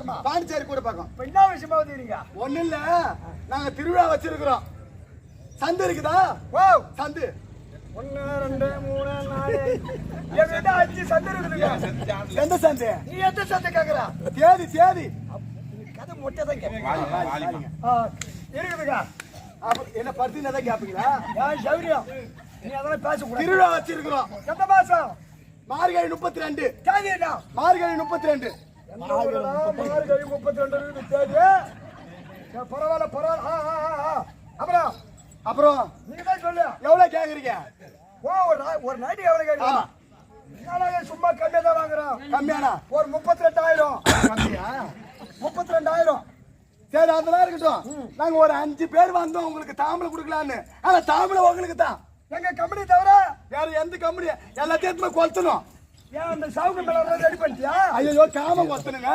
பக்கமா? பாண்டிச்சேரி கூட பக்கம். இப்ப என்ன விஷயமா வந்தீங்க? ஒண்ணு இல்ல, நாங்க திருவிழா வச்சிருக்கிறோம். சந்து இருக்குதா? ஓ சந்து 1 2 3 4 என்கிட்ட 5 சந்தை இருக்குதுங்க. எந்த சந்து? நீ எந்த சந்தை கேக்குற? தேதி தேதி கதை மொட்டைதான் கேட்க இருக்குதுங்க. என்ன படுத்தினதான் கேப்பீங்களா? ஏன் சௌரியம் நீ அதெல்லாம் பேசக்கூடாது. திருவிழா வச்சிருக்கிறோம். எந்த மாசம்? மார்கழி 32. தேதி என்ன? மார்கழி 32. மார்கழி 32 இருக்குது தேதி. பரவாயில்ல பரவாயில்ல. அப்புறம் அப்புறம் நீங்க தான் சொல்லு. எவ்வளவு கேக்குறீங்க? ஓ ஒரு நைட்டு எவ்வளவு கேட்கலாம்? சும்மா கம்மியா தான் வாங்குறோம். கம்மியானா? ஒரு 32,000. கம்மியா? 32,000. சரி, அதெல்லாம் இருக்கட்டும். நாங்க ஒரு 5 பேர் வந்தோம் உங்களுக்கு தாம்பளை கொடுக்கலான்னு. ஆனா தாம்பளை உங்களுக்கு தான். எங்க கம்பெனி தவிர வேற எந்த கம்பெனி எல்லாத்தையும் கொளுத்தணும். ஏன் அந்த சவுக்கு மேல ரெடி பண்ணிட்டியா? ஐயோ காம கொத்தனுங்க.